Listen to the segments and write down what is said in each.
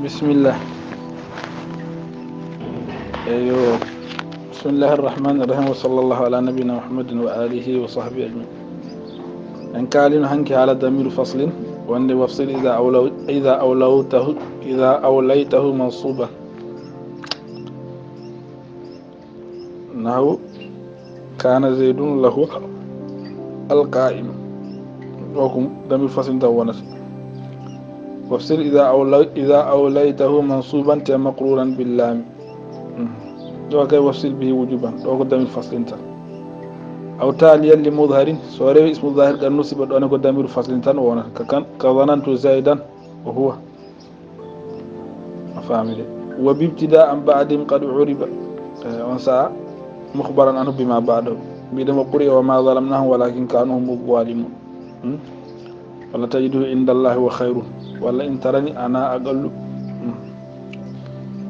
بسم الله. أيوه. بسم الله الرحمن الرحيم وصلى الله على نبينا محمد وآله وصحبه أجمعين. إن كان هنك على ضمير فصل وأن وفصل إذا أوليته منصوبا نحو كان زيد له القائم وكم ضمير فصل دونت وفصل إذا أوليته منصوبا مقرورا باللام دو كي وفصل به وجوبا دو ضمير فصل انت أو تاليا لمظهر سوري اسم الظاهر كان نصب دون ضمير فصل انت وانا كظننت زيدا وهو فاهمني وبابتداء بعد قد عرب وانسى مخبرا عنه بما بعده بيدما قرئ وما ظلمناهم ولكن كانوا هم الظالمون ولا تجده عند الله وخير ولا إن ترني أنا أقل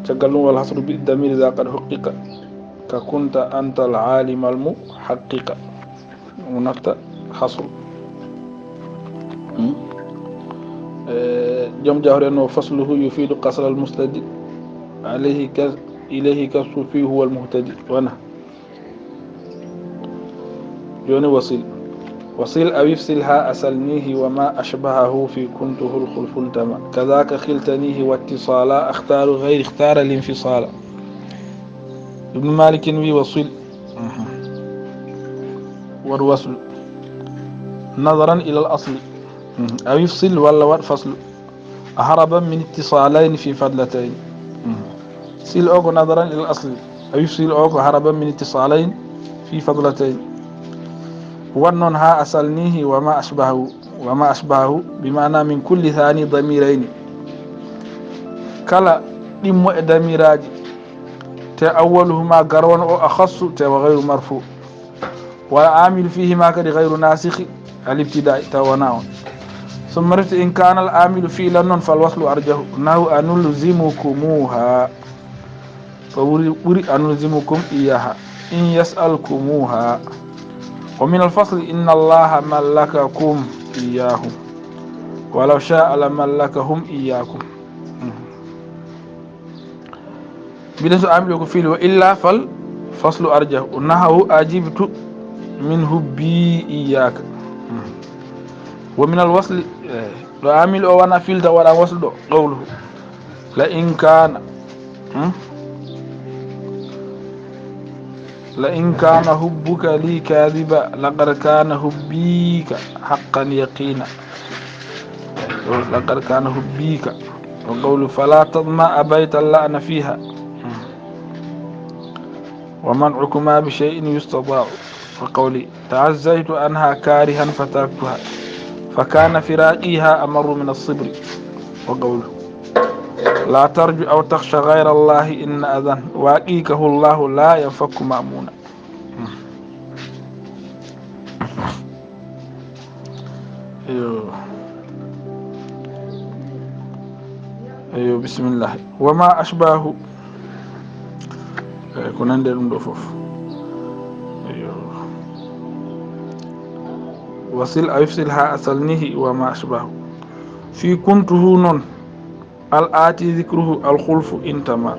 تقلون والحصر بالضمير إذا قد حقق ككنت أنت العالم المحقق ونفت حصر جم جاهر أنه فصله يفيد قصر المستدي إليه كسر فيه هو المهتدي وانا جوني وصيل أو يفصلها أسلنيه وما أشبهه في كنته الخلف التمى كذاك خلتنيه واتصالا اختار غير اختار الانفصال ابن مالك وي وصيل والوصل نظرا إلى الأصل أو يفصل ولا فصل هربا من اتصالين في فضلتين سيل أوكو نظرا إلى الأصل أو يفصل أوكو هربا من اتصالين في فضلتين ونن ها أسلنيه وما أشبهه بمعنى من كل ثاني ضميرين كلا دم ضميراج تأولهما قرون أو أخص وغير مرفوع والعامل فيهما كد غير ناسخ الابتداء توناون ثم رفت إن كان العامل فيه لنن فالوصل أرجه أنه أنلزمكموها فوري أنلزمكم إياها إن يسألكموها ومن الفصل إن الله ملككم إياهم ولو شاء لملكهم إياكم بدأت أعمل فيه وإلا فالفصل أرجه أنه أجبت منه بي إياك ومن الوصل لو أعمل وانا فيل ولا وصل قوله لئن كان حبك لي كاذبا لقد كان حبيك حقا يقينا لقد كان حبيك وقول فلا تطمع بيت اللعن فيها ومنعكما بشيء يستطاع وقولي تعزيت عنها كارها فتركتها فكان فراقيها أمر من الصبر وقوله لا ترجو أو تخشى غير الله إن أذن واقيكه الله لا ينفك مأمونا أيوه بسم الله وما أشباه كنا ندير فوف أيوه وصل أو يفصلها أصلنيه وما أشباه في كنته نون الآتي ذكره الخلف انتما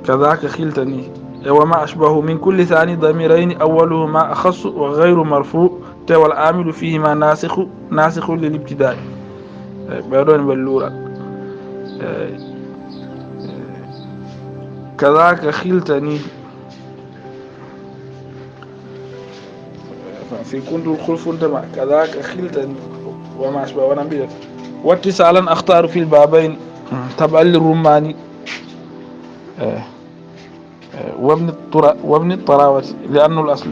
كذاك خلتني وما أشبه من كل ثاني ضميرين أولهما أخص وغير مرفوع والعامل فيهما ناسخ للابتداء بيرون باللورة كذاك خلتني في كنت الخلف انتما كذاك خلتني وما أشبه ونبيك واتصالا أختار في البابين تبع للرماني وابن الطراوة لأنه الأصل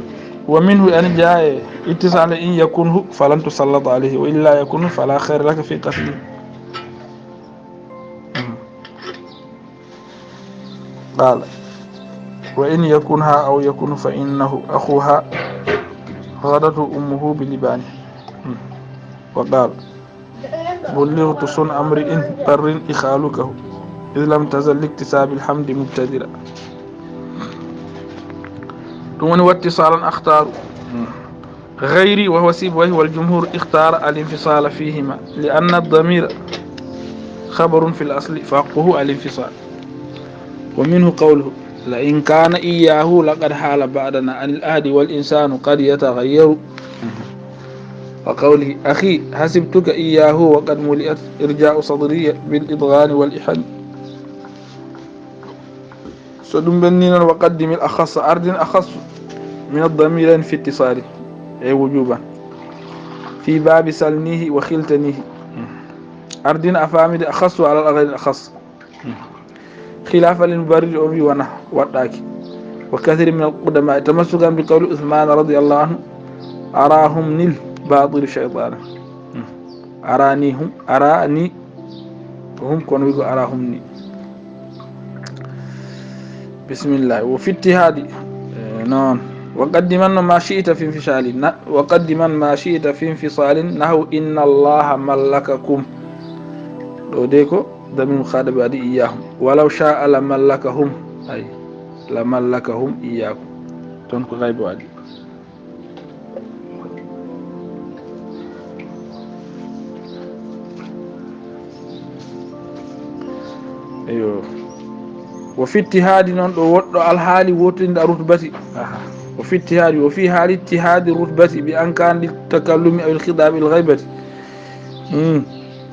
ومنه أن جاء اتصال إن يكونه فلن تسلط عليه وإلا يكونه فلا خير لك في قتله قال وإن يكونها أو يكون فإنه أخوها غدته أمه بلبانه وقال بلغت صن امرئ طر إخالكه إذ لم تزل لاكتساب الحمد مبتدرا دون واتصالا أختار غيري وهو سيبويه والجمهور اختار الانفصال فيهما لأن الضمير خبر في الأصل فحقه الانفصال. ومنه قوله لئن كان إياه لقد حال بعدنا عن الأهد والإنسان قد يتغير. وقوله أخي حسبتك إياه وقد ملئت إرجاء صدري بالإضغان والإحن. سدم بنينا وقدم الأخص أرض أخص من الضميرين في اتصاله أي وجوبا في باب سلنيه وخلتنيه. أرض أفامد أخص على الأغير الأخص خلافا للمبرد أمي ونحو والداكي. وكثير من القدماء تمسكا بقول عثمان رضي الله عنه أراهم نل باطل الشيطان أراني هم كانوا أراهم ني. بسم الله. وفي اتهادي نون وقدما ما شئت في انفصال وقدما ما شئت في انفصال نحو إن الله ملككم دوديكو ضمير مخاطب هذه إياهم ولو شاء لملكهم أي لملكهم إياكم تنكو غيب هذه. أيوه. وفي اتهاد نون الحال وتند رتبتي وفي اتهاد وفي حال اتهاد الرتبة بأن كان للتكلم أو الخطاب الغيبة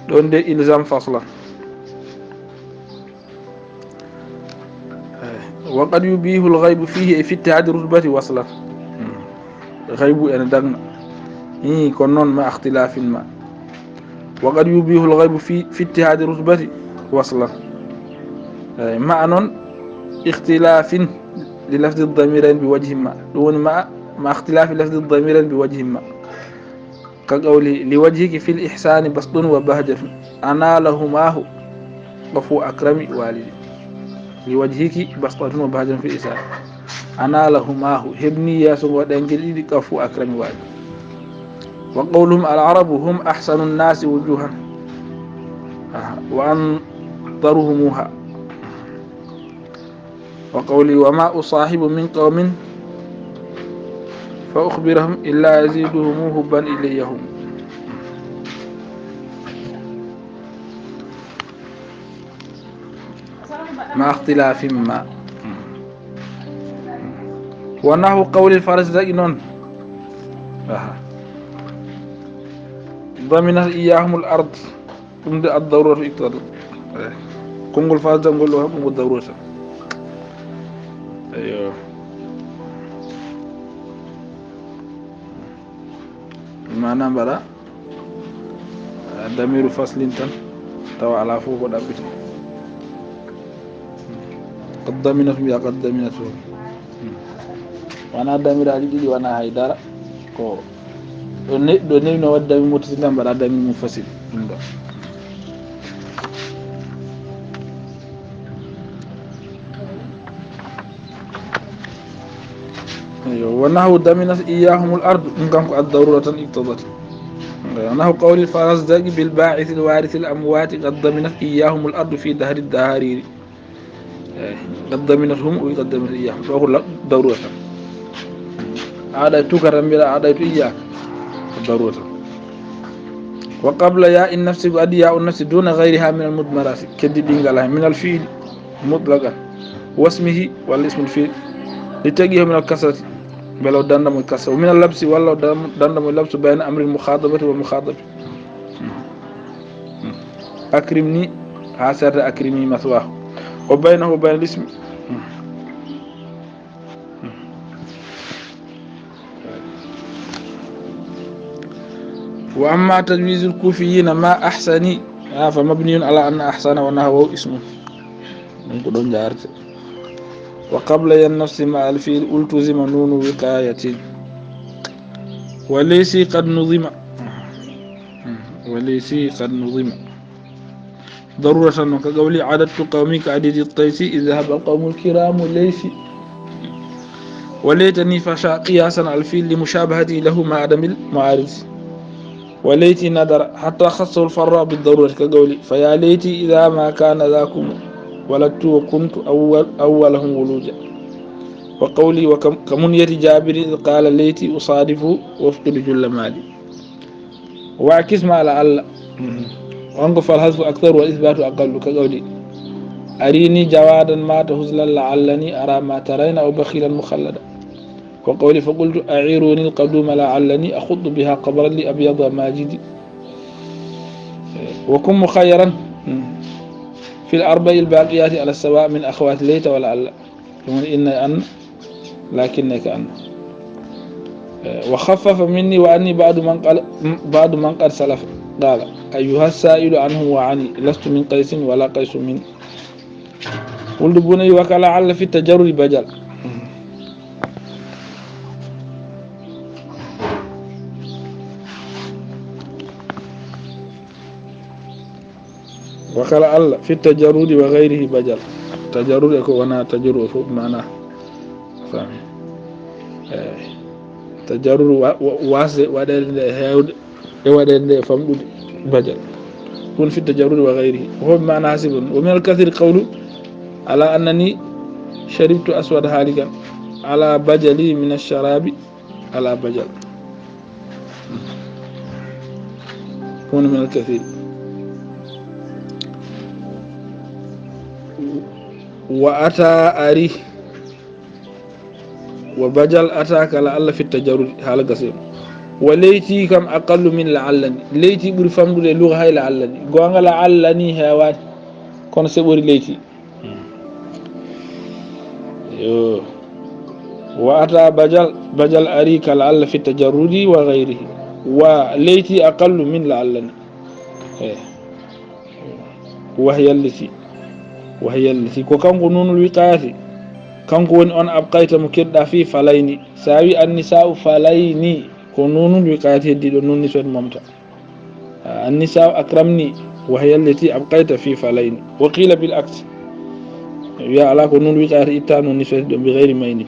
دون دي إلزام فصلا. وقد يبيه الغيب فيه في اتهاد الرتبة وصلا غيب أنا دغنا كنون ما اختلاف ما. وقد يبيه الغيب في اتهاد الرتبة وصلا معنى اختلاف للفظ الضميرين بوجه ما دون مع اختلاف لفظ الضميرين بوجه ما كقوله لوجهك في الإحسان بسط وبهجة أنا لهماه وفو أكرم والدي. لوجهك بسط وبهجة في الإحسان أنا لهماه هبني يا سوى دنجلي كفو أكرم والدي. وقولهم العرب هم أحسن الناس وجوها وأنظرهمها. وقولي وما أصاحب من قوم فأخبرهم إلا يزيدهم هبا إليهم. مع اختلاف ما. ونحو قول الفارس زينون ضمن إياهم الأرض كم الضرورة اقتضت كم الفارس نقول له هم الضرورة. أيوه. معنى برا دمير فصل تن تو على فوق ودابت قدمنته يا قدمنته وانا دمير علي دي وانا هيدار كو دو ني نو ودامي متصل برا دمير منفصل ونحو ضمن إياهم الأرض نكم الضرورة اقتضت. ونحو قول الفرزدق بالباعث الوارث الأموات قد ضمنت إياهم الأرض في دهر الدهارير قد ضمنتهم وقد ضمنت إياهم فهو ضرورة عادت كرم بلا عادت إياك ضرورة. وقبل ياء النفس قد ياء النفس دون غيرها من المضمرات كدبين من الفيل مطلقا واسمه والاسم الفيل لتجيه من الكسرة بلو دندم الكسرة ومن اللبس ولا دندم اللبس بين أمر المخاطبة والمخاطب. أكرمني عسر أكرمي مثواه وبينه وبين الاسم وأما تجويز الكوفيين ما أحسني فمبني على أن أحسن ونحوه اسمه نقول جارت. وقبل النفس مع الفيل التزم نون وقاية وليس قد نظم ضرورة كقولي عددت قومي كعدد الطيس إذ ذهب القوم الكرام ليس. وليتني فشاء قياسا على الفيل لمشابهتي له مع عدم المعارض. وليتي ندر حتى خصه الفراء بالضرورة كقولي فيا ليتي إذا ما كان ذاكم ولدت وكنت أولهم ولوجا. وقولي وكمنية جابر إذ قال ليتي أصادف وافقد جل مالي. وعكس ما لعل وانقو فالحذف أكثر والإثبات أقل كقولي أريني جوادا مات هزلا لعلني أرى ما ترين أو بخيلا مخلدا وقولي فقلت أعيروني القدوم لعلني أخض بها قبرا لأبيض ماجدي وكن مخيرا في الأربع الباقيات على السواء من أخوات ليت ولعل إن أن لكنك أن وخفف مني وأني بعد من قد سلف قال أيها السائل عنه وعني لست من قيس ولا قيس من ولد بني وكلعل في التجرد بجل وكلعل في التجرد وغيره بجل تجرد يكون وانا تجرد فوق معناه فاهم تجرد واسع ودل هيود ودل فمد بجل كن في التجرد وغيره وهو بمعنى حسب ومن الكثير قوله على أنني شربت أسود هالكا على بجلي من الشراب على بجل كون من الكثير وأتى أري وبجل أتاك لعل في التجرد هذا قصير وليتي كم أقل من لعلني ليتي بوري فامدو لغة هاي لعلني قوانغ لعلني هاوان كون سيبوري ليتي وأتى بجل أريك لعل في التجرد وغيره وليتي أقل من لعلني وهي التي وكان قنون الوقاية كان قون أن أبقيت مكردا في فليني ساوي النساء فليني قنون الوقاية دي نون نسوة ممتع النساء أكرمني وهي التي أبقيت في فليني وقيل بالعكس يا على قنون الوقاية إتان النسوة بغير ميني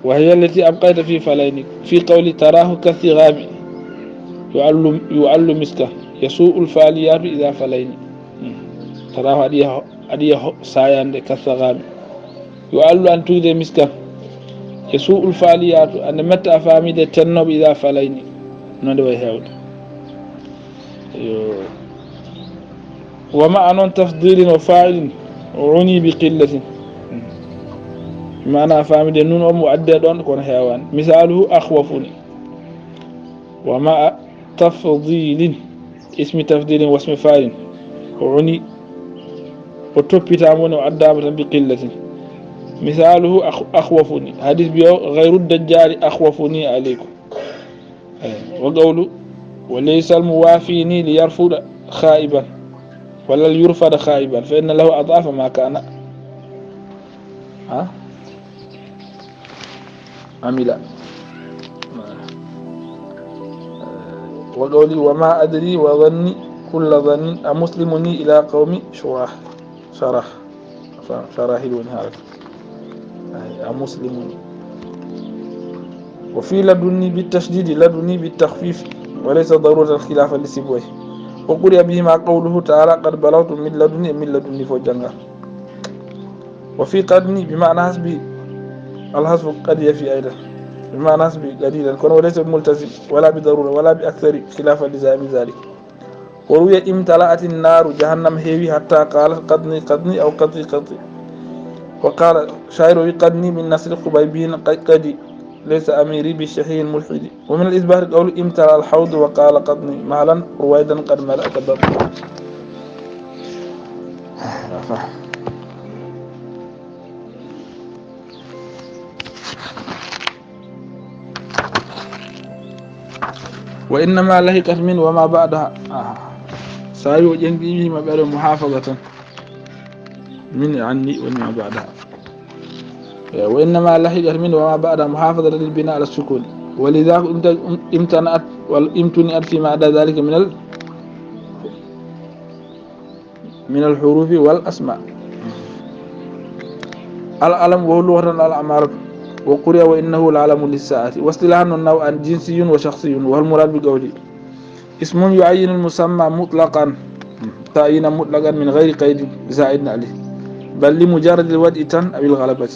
وهي التي أبقيت في فليني في قول تراه كالثغاب يعل مسكه يسوء الفاليات إذا فليني تراه أديه سايان كالثغاب يعل أن توجد مسكه يسوء الفاليات أن متى فامي تنب إذا فليني ندوي هاود ومع أن تفضيل وفاعل عني بقلة معنى فامي نون ومعدد كون حيوان مثاله أخوفني ومع تفضيل اسم تفضيل واسم فاعل عني وتوبيتامون وعدامة بقلة مثاله أخوفني حديث بيو غير الدجال أخوفني عليكم وقوله وليس الموافيني ليرفض خائبا ولا ليرفض خائبا فإن له أضعاف ما كان عملا وقولي وما أدري وظني كل ظن أمسلمني إلى قوم شراحلون هذا أمسلمني وفي لدني بالتشديد لدني بالتخفيف وليس ضرورة الخلاف لسبويه وقرئ بهما قوله تعالى قد بلغت من لدني فوجنغا وفي قدني بمعنى حسبي الحسب قد يفي أيضا بمعنى حسبي قليلا كون وليس بملتزم ولا بضرورة ولا بأكثر خلافا لزائم ذلك وروي امتلأت النار جهنم هيوي حتى قالت قدني أو قدي وقال شاعر قدني من نسل قبيبين قدي ليس أميري بالشحي الملحد ومن الإثبات قول امتلأ الحوض وقال قدني مهلا رويدا قد ملأت باب وإنما لهقت من وما بعدها سايو جنبي ما بعد محافظة من عني وما بعدها وإنما لهقت من وما بعدها محافظة للبناء على السكون ولذا امتنعت فيما عدا ذلك من الحروف والأسماء العلم وهو لغة الأعمار وقرئ وإنه لعلم للساعة واصطلاحا النوع جنسي وشخصي وهو المراد بقوله اسم يعين المسمى مطلقا تعيين مطلقا من غير قيد زائد عليه بل لمجرد الودء أو الغلبة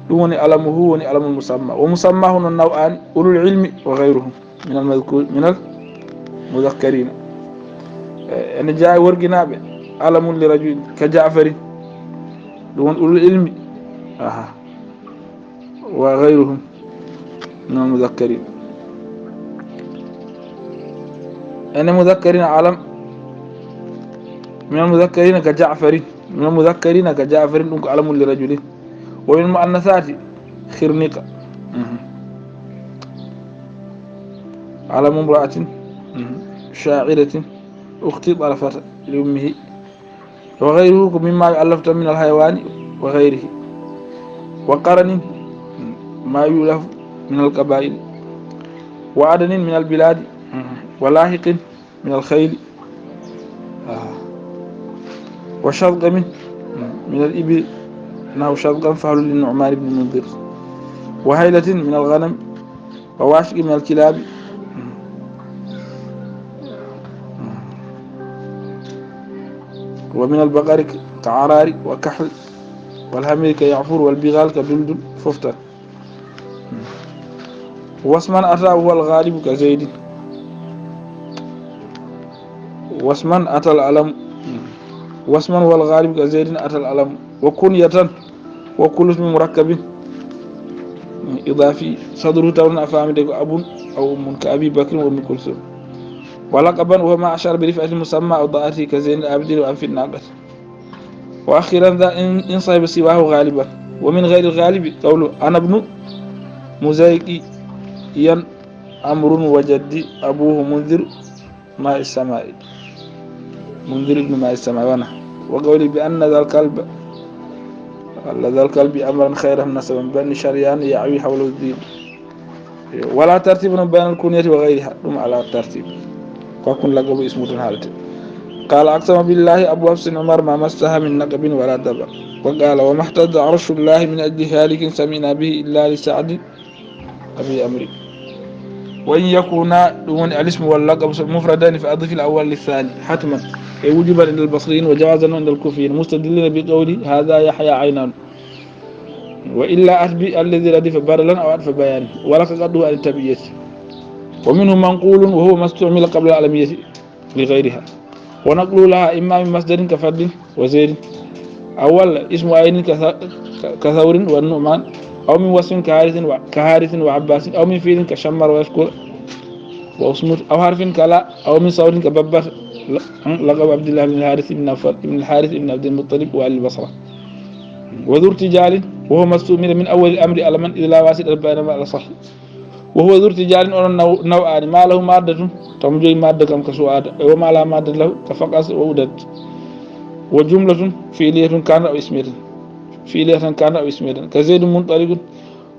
دون علمه ونعلم المسمى ومسماه النوعان أولو العلم وغيرهم من مذكرين أن جاء ورقناب علم لرجل كجعفر دون أولو العلم وغيرهم من المذكرين. أن مذكرين علم من المذكرين كجعفر، من المذكرين كجعفر دون علم لرجل. ومن المؤنثات خرنقة علم امرأة شاعرة أخت طرفة لأمه. وغيره مما يؤلف من الحيوان وغيره. وقرن ما يؤلف من القبائل. وعدن من البلاد. ولاحق من الخيل. وشضغم من الإبل نحو شضغم فعل للنعمان بن المنذر. وهيلة من الغنم. وواشق من الكلاب. ومن البقر كعرار وكحل. والحمير كيعفور والبغال كدلدل ففتن. واسما أتى هو الغالب كزيد. واسما أتى العلم. واسما هو الغالب كزيد أتى العلم. وكنية وكل اسم مركب إضافي صدره تون أفهم أب أو أم كأبي بكر وأم كلثوم. ولقبا وهو ما أشار برفعة المسمى أو ضاءته كزين العابد وأنف الناقة. وأخيرا ذا إن صيب سواه غالبا. ومن غير الغالب قوله أنا ابن مزيق ين أمر وجدي أبوه منذر ماء السماء، منذر ابن ماء السماء. وانا وقولي بأن ذا الكلب أمرا خيرا نسبا بأن شريان يعوي حول الدين. ولا ترتيب بين الكنية وغيرها دم على الترتيب فكن لقب اسمه حالته. قال أقسم بالله أبو حفص عمر ما مسها من نقب ولا دبر. وقال وما احتد عرش الله من أجل هالك سمعنا به إلا لسعد أبي أمري. وإن يكون دون الاسم واللقب مفردان فأضف الأول للثاني حتما وجبا عند البصريين وجوازا عند الكوفيين مستدلين بقوله هذا يحيى عينان. وإلا أتبي الذي ردف بدلا أو أدف بيانه ولك قدوه عن التبييت. ومنهم منقول وهو ما استعمل قبل العالمية لغيرها. ونقول لها إما من مصدر كفرد وزير أول اسم عين كثور والنعمان أو من وصف كحارث وعباس أو من فيل كشمر ويشكر وأصمت أو حرف كلا أو من صور كببر لقب عبد الله بن الحارث بن عبد المطلب وآل البصرة. وذو ارتجال وهو ما استعمل من أول الأمر على من إذا لا واسد بينما على صح. وهو ذو ارتجال نوعان ما له مادة تمجي مادة كم كسواد وما لا مادة له كفقاس وودد. وجملة فعلية كان أو اسمية فعلية كان أو اسمية كزيد منطلق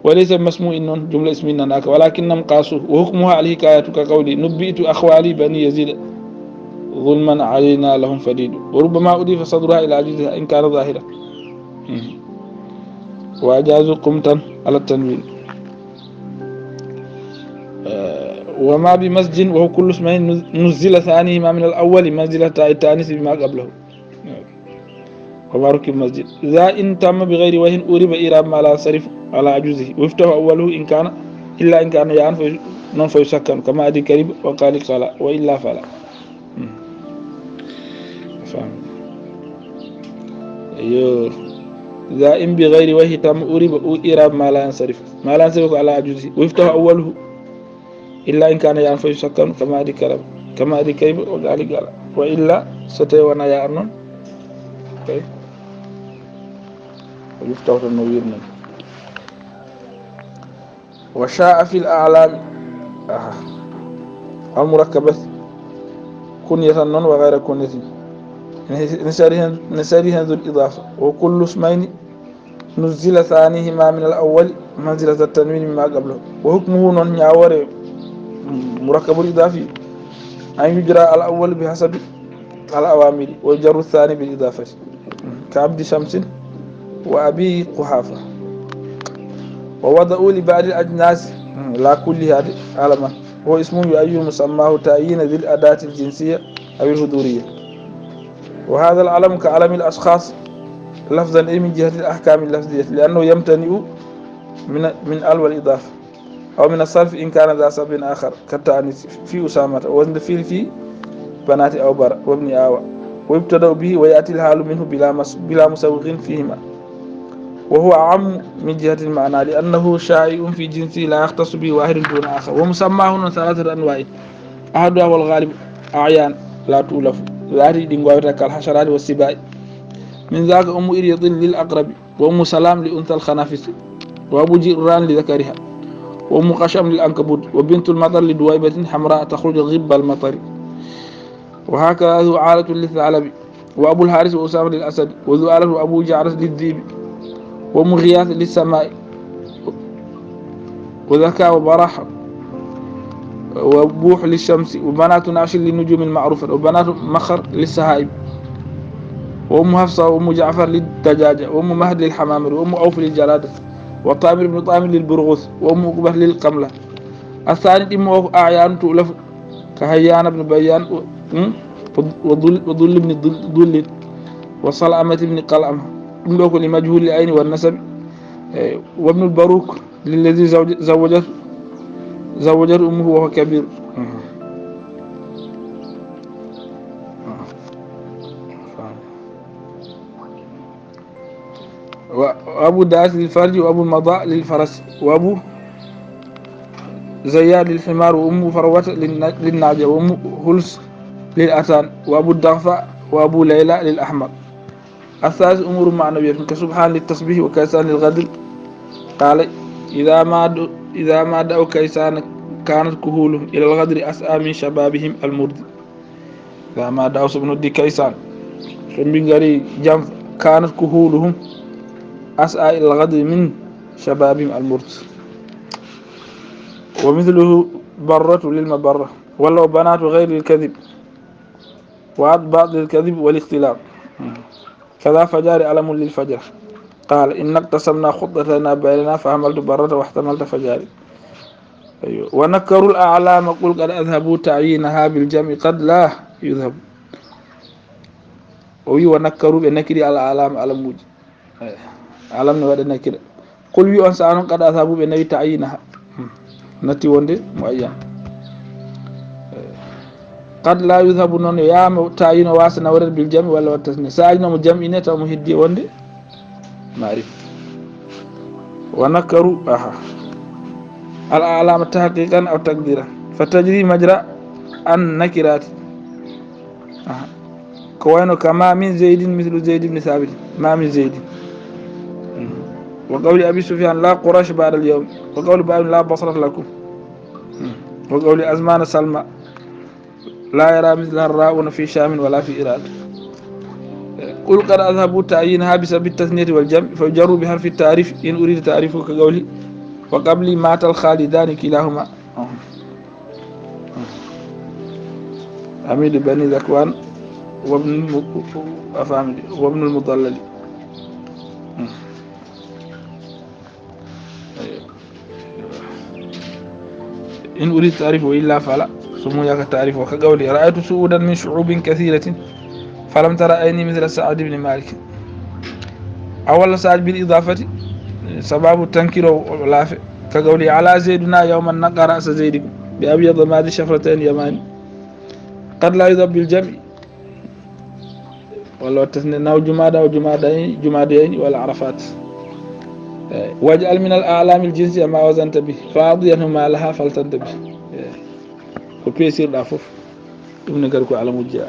وليس مسموع إنه جملة اسمين هناك ولكنهم قاسوه. وحكمها عليه حكاية كقولي نبئت أخوالي بني يزيد ظلما علينا لهم فديد. وربما أضيف صدرها إلى عجزها إن كان ظاهرا. وأجازوا قمتا على التنوين. وما بمسجد وهو كل اسمين نزل ثانيهما من الأول منزلة التانيث بما قبله. وما ركب مسجد ذا إن تم بغير وجه أورب إيراب ما لا صرف على عجوزه ويفتح أوله إن كان إلا إن كان يعن فيسكن كما أدي كريب وقال قال وإلا فلا. فهم ذا إن بغير وجه تم أورب إيراب ما لا ينصرف على عجوزه ويفتح أوله إلا إن كان يعن فيسكن كما أدي كريب وقال قال وإلا ستيوانا يعن ويفتح النوير. وشاء في الأعلام المركبة كنية النون وغير كنية نساريها ذو الإضافة. وكل اسمين نزل ثانيهما من الأول منزلة التنوين مما قبله. وحكمه نون يعور مركب الإضافي أن يجرى الأول بحسب الأوامر ويجر الثاني بالإضافة كعبد شمس وأبي قحافة. ووضعوا لبعض الأجناس لا كل هذه علما هو اسم يؤيد مسماه تعيين ذي الأداة الجنسية أو الحضورية. وهذا العلم كعلم الأشخاص لفظا من جهة الأحكام اللفظية لأنه يمتنع من الوى الإضافة أو من الصرف إن كان ذا سبب آخر كالتأنيث في أسامة وزن في بنات أوبر وابن آوى ويبتدأ به ويأتي الحال منه بلا مسوغ فيهما، وهو أعم من جهة المعنى لأنه شائع في جنسه لا يختص به واحد دون آخر. ومسماه هنا 3 أنواع، أحدها والغالب أعيان لا تؤلف ذاتي دينغويتا كالحشرات والسباع، من ذاك أم إريض للأقرب، وأم سلام لأنثى الخنافس، وأبو جيران لذكرها، وأم قشم للأنكبوت، وبنت المطر لدويبة حمراء تخرج غب المطر. وهكذا ذو عالة للثعلب، وأبو الحارث وأسامة للأسد، وذو آلة وأبو جعرس للذيب، وأم غياث للسماء، وذكاء وبرح وبوح للشمس، وبنات نعش للنجوم المعروفة، وبنات مخر للسهائب، وأم حفصة وأم جعفر للدجاجة، وأم مهد للحمامر، وأم أوف للجرادة، وطامر بن طامر للبرغوث، وأم عقبة للقملة. الثاني أم أعيان تؤلف كهيان بن بيان وظل بن ظل وصلعمة بن قلعمة ملوك لمجهول العين والنسب، وابن البروك للذي زوجت أمه وهو كبير. وأبو داس للفرج، وأبو المضاء للفرس، وأبو زياد للحمار، وأم فروة للناجة، وأم هلس للأتان، وأبو الدغفاء، وأبو ليلى للأحمر. الثالث أمور معنوية كسبحان للتسبيح وكيسان للغدر. قال إذا ما دعوا كيسان كانت كهولهم إلى الغدر أسعى من شبابهم المرد. إذا ما دعوا سبن دي كيسان فمن جنف كانت كهولهم أسعى إلى الغدر من شبابهم المرد. ومثله برة للمبرة، ولو بنات غير الكذب، وأضباط للكذب والاختلاف. كذا فجار علم للفجر. قال إن اقتسمنا خطتنا بيننا فحملت برة واحتملت فجاري. أيوه. ونكروا الأعلام قل قد أذهبوا تعيينها بالجمع قد لا يذهب. ونكروا بنكري على الأعلام على موج علم نواد نكر. قل يؤنسان قد أذهبوا بنبي تعيينها نتي وندي معين. قد لا يذهب نون يا تعيين واسنا ورد بالجمع ولا والتثنية ساجنا مجمع نتا مهدي وندي معرفة. ونكروا الأعلام تحقيقا أو تقديرا فتجري مجرى النكرات كوينو كما من زيد مثل زيد بن ثابت ما من زيد. وقول أبي سفيان لا قريش بعد اليوم، وقول بعض لا بصرة لكم، وقول أزمان سلمى لا يرى مثل الراؤون في شام ولا في إيران. قل قد أذهبوا تعيينها بسبب التثنية والجمع فيجروا بحرف التعريف إن أريد تعريفه كقولي وقبل مات الخالدان كلاهما عميد بني ذكوان وابن المضلل. إن أريد تعريفه إلا فلا سموياك تعريفه كقولي رأيت سعودا من شعوب كثيرة فلم ترى أيني مثل سعد بن مالك. أول سعد بالإضافة سباب التنكير واللافع كقولي على زيدنا يوما نقى رأس زيد بأبيض مادي شفرتين يماني. قد لا يذهب بالجمع ولا تثنينا جمادى وجمادين ولا عرفات. واجعل من الأعلام الجنسية ما وزنت به فأضينه ما لها فلتنتبه. وبيسير دافوف ابن قركو على مجيء.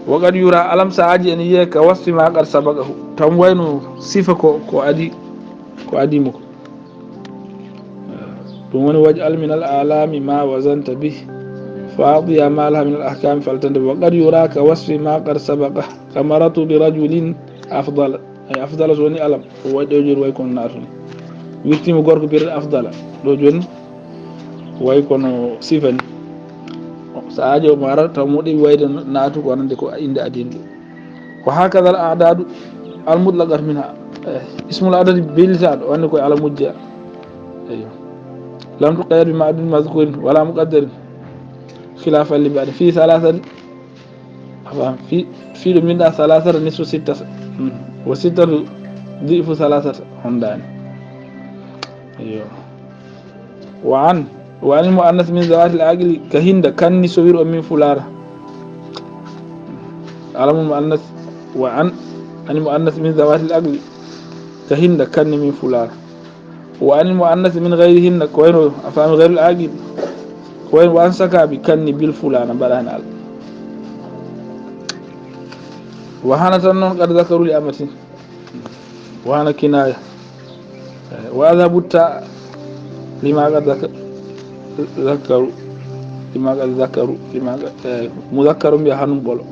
وقد يرى ألم ساعدي أن يك وصف ما قد سبقه تموين صفة كو أديمك. ومن واجعل من الأعلام ما وزنت به فأضيع ما لها من الأحكام فلتنتبه. وقد يراك وصف ما قد سبقه كمرت برجل أفضل أي أفضل سوني ألم ويدوجر ويكون نارني ويكتم غورك بير أفضل دوجون ويكون سيفني ساجو مارا تمودي ويد ناتو كو نندي عند أدين. وهكذا الأعداد المطلقة منها اسم العدد بالذات وأنكو على مجيء. أيوه لم تقيد بمعدود مذكور ولا مقدر خلافا لبعد في ثلاثة في من ثلاثة نصف ستة وستة ضعف ثلاثة هندان أيوه. وعن المؤنث من ذوات العقل كهند كني صغير من فلارة علم المؤنث. وعن المؤنث من ذوات العقل كهند كني من فلارة. وعن المؤنث من غيرهن كوين أفهم غير العقل كوين وأن سكا بكني بالفلانة بلان. وهنا تنون قد ذكروا لأمتين وهنا كناية وهذا بوتا لما قد ذكروا لما قد ذكروا لما قد مذكر بهن بولو.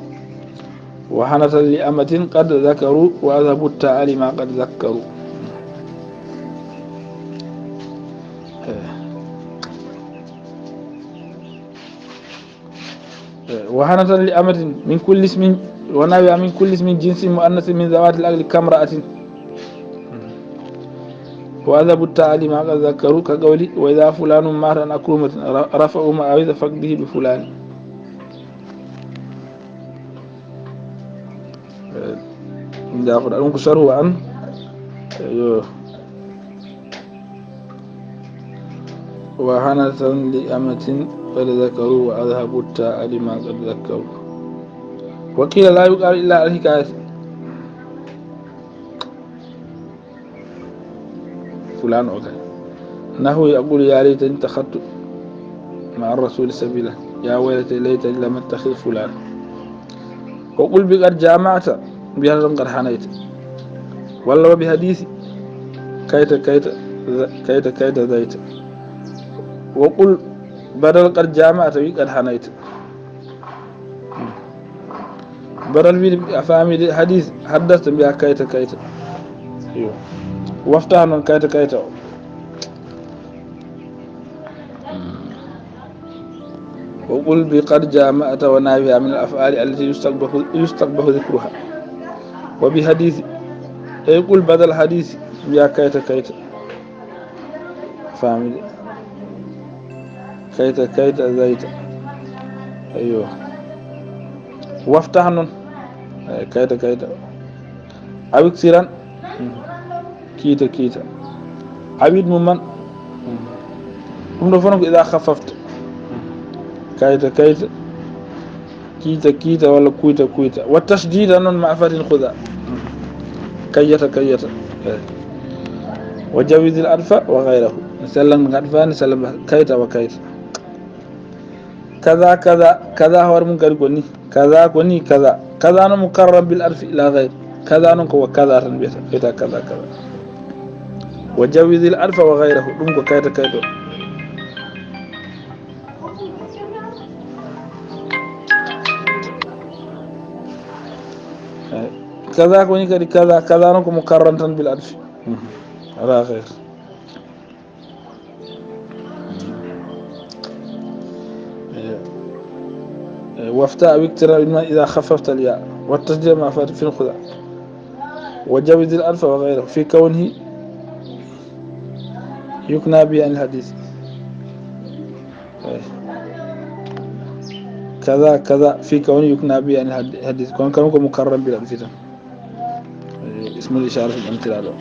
وهنا لأمتين قد ذكروا وهذا بوتا لما قد ذكروا. وهنا لأمتين من كل اسم ونوع من كل اسم جنس مؤنث من ذوات العقل كامرأة. وهذا بالتالي ما قد ذكروا كقولي وإذا فلان مات عن أكرمة رفعوا معاوذ فقده بفلان. نأخذ أنك شره عن وهنا لأمة قد ذكروا وهذا بالتالي ما قد ذكروا. وقيل لا يقال إلا على الحكاية فلان أوكي نحو يقول يا ليتني اتخذت مع الرسول سبيلا يا ويلتي ليتني لم اتخذ فلان. وقل بقد جامعت بهذا قد حنيت ولا بحديث كيت ذيت. وقل بدل قد جامعت بقد حنيت بدل بأفهمي حديث حدثت بها كيت وافتح من كيت. وقل بقد جامعت ونابها من الأفعال التي يستقبح ذكرها. وبحديث يقول بدل حديث بها كيت فهمي كيت ذيت. أيوه. وافتح من كيت أو كثيرا كيت عبيد ممن نفنك إذا خففت كيت ولا كويت. والتشديد أن معفة خذا كيت. وجوز الألف وغيره نسلم غرفان نسلم كيت وكيت. كذا هو من قرقوني كذا أنا مقرب بالألف إلى غير كذا نكو كذا تنبيت كذا وجوز الألف وغيره دمك كيت كذا كوني كذا نكو مقرن بالألف على غير. وافتاء بكتر إذا خففت الياء والتسجيل مع في الخذا. وجوز الألف وغيره في كونه يكنى به عن الحديث كذا في كونه يكنى به عن الحديث كونه مكرم بالألف اسم الإشارة في الامتلاء.